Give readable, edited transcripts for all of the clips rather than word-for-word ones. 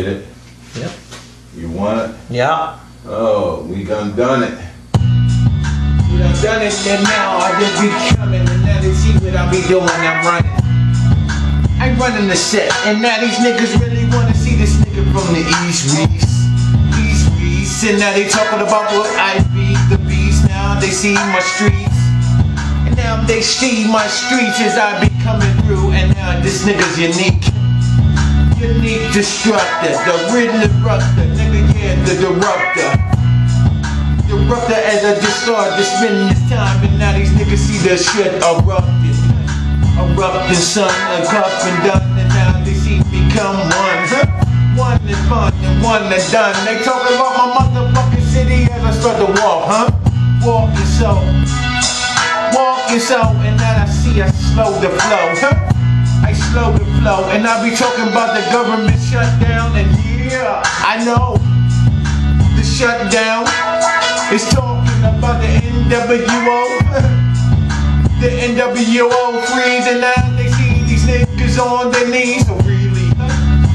it? Yep. You want it? Yeah. Oh, we done it. We done it, and now I just be coming, and now they see what I be doing, I'm running. I'm running the set, and now these niggas really wanna see this nigga from the East Reese. And now they talking about what I be, the beast. Now they see my streets, and now they see my streets as I be coming through, and now this nigga's unique. Unique disruptor, the disruptor, nigga, yeah, the disruptor. Disruptor as I just started spending this time, and now these niggas see the shit erupting. Erupting, son, and cuff and done, and now they see me come one. One is fun and one is done. They talking about my motherfucking city as I start to walk, Walking so, and now I see I slow the flow, I slow the flow, and I be talking about the government shutdown, and yeah, I know the shutdown is talking about the NWO, the NWO freeze, and now they see these niggas on their knees. So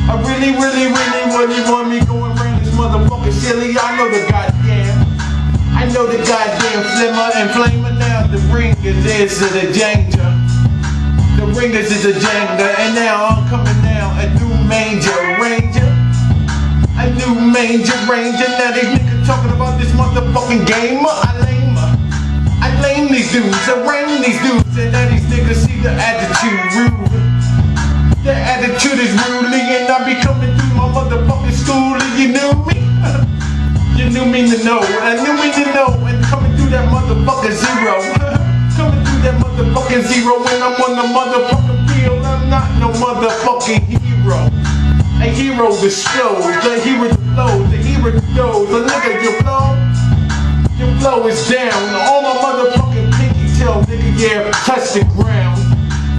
I really want me going around this motherfucking silly. I know the goddamn flimmer and flamer now. The ringers is the danger. The ringers is the danger, and now I'm coming now a new manger ranger. A new manger ranger. Now these niggas talking about this motherfucking gamer. I lame these dudes, I rain these dudes, and now these niggas see the attitude rude. The attitude is rudely, and I be coming through my motherfucking school, and you knew me? You knew me to know, I knew me to know, and coming through that motherfucking zero. Coming through that motherfucking zero, when I'm on the motherfucking field, I'm not no motherfucking hero. A hero that shows, the hero that flows, the hero that goes, the nigga, your flow is down. All my motherfucking pinky tail, nigga, yeah, touch the ground.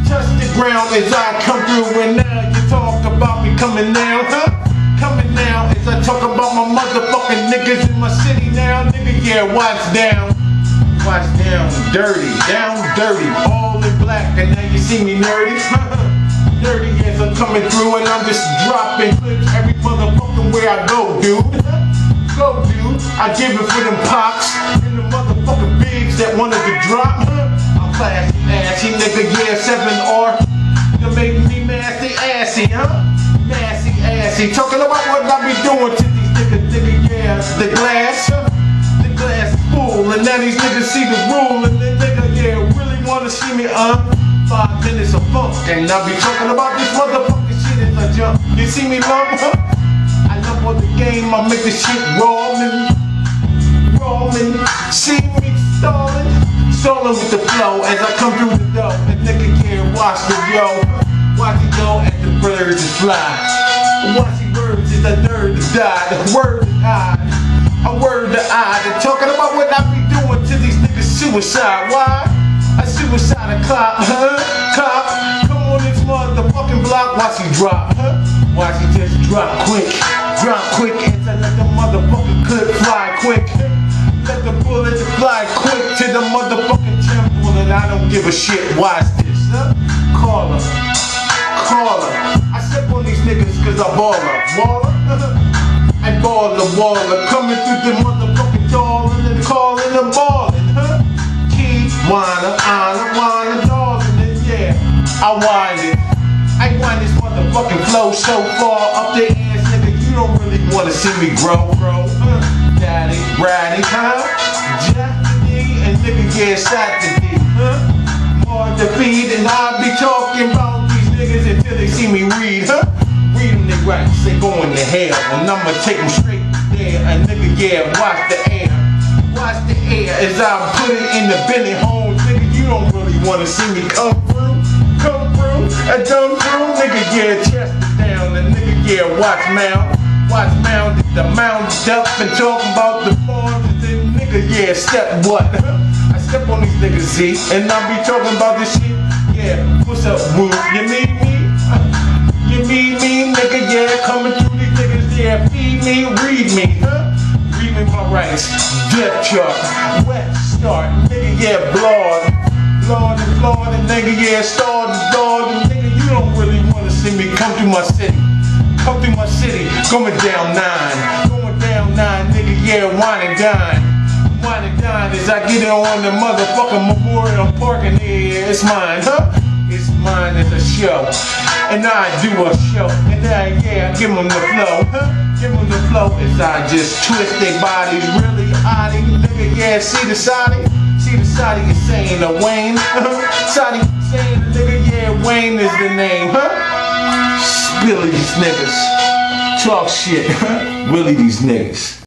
Touch the ground as I come through, and now you talk about me coming down, Coming down as I talk about my motherfucking niggas in my city now, nigga, yeah, watch down, dirty, all in black, and now you see me nerdy, dirty as I'm coming through, and I'm just dropping clips every motherfucking way I go, dude, I give it for them pops, and the motherfucking bigs that wanted to drop, Classy nigga, yeah, 7R. You make me massy assy, Massy assy. Talking about what I be doing to these niggas, yeah. The glass is full, and now these niggas see the rule, and the nigga, yeah, really wanna see me, 5 minutes of funk, and I be talking about this motherfucking shit as I jump. You see me lump, I lump on the game, I make the shit rollin'. See me stalling with the flow as I come through the door. And nigga can't watch the go as the birds is fly. Watching birds is the nerd to die. The word to eye. They're talking about what I be doing to these niggas suicide. Why? A suicide cop, Cop, come on this motherfucking block. Watch he drop, Watch he just drop quick as I let the motherfucking clip fly quick. Let the bullets fly quick to the motherfucking temple, and I don't give a shit. Watch this, Call her. I step on these niggas cause I baller. I baller, coming through the motherfucking door, and then calling and ballin', Key, wanna, darling, and yeah, I wind this motherfucking flow so far up the ass, nigga, you don't really wanna see me grow, Daddy, Jack the D, and nigga, yeah, shot the D, More defeat, and I be talking about these niggas until they see me read, Read them, they raps, they going to hell, and I'ma take them straight there, and nigga, yeah, watch the air as I put it in the Benny Holmes, nigga, you don't really wanna see me come through, nigga, yeah, chest it down, and nigga, yeah, watch mound, the mound up and talking about the farms, and then nigga, yeah, step what? I step on these niggas, see, and I be talking about this shit, yeah, what's up, woo, you need me? You need me, nigga, yeah, coming through these niggas, yeah, feed me, read me, Read me my rights, death chart, wet start, nigga, yeah, blood, and nigga, yeah, start, and nigga, you don't really wanna see me come through my city. come through my city, going down 9. Going down 9, nigga, yeah, wine and dine. Wine and dine as I get on the motherfucking Memorial Park and yeah, it's mine, huh? It's mine as a show. And I do a show. And I, yeah, give them the flow, huh? Give them the flow as I just twist their bodies really oddie. Nigga, yeah, see the Saudi? See the Saudi is saying the Wayne, Saudi saying the nigga, yeah, Wayne is the name, huh? Billy these niggas. Talk shit, huh? Willie these niggas.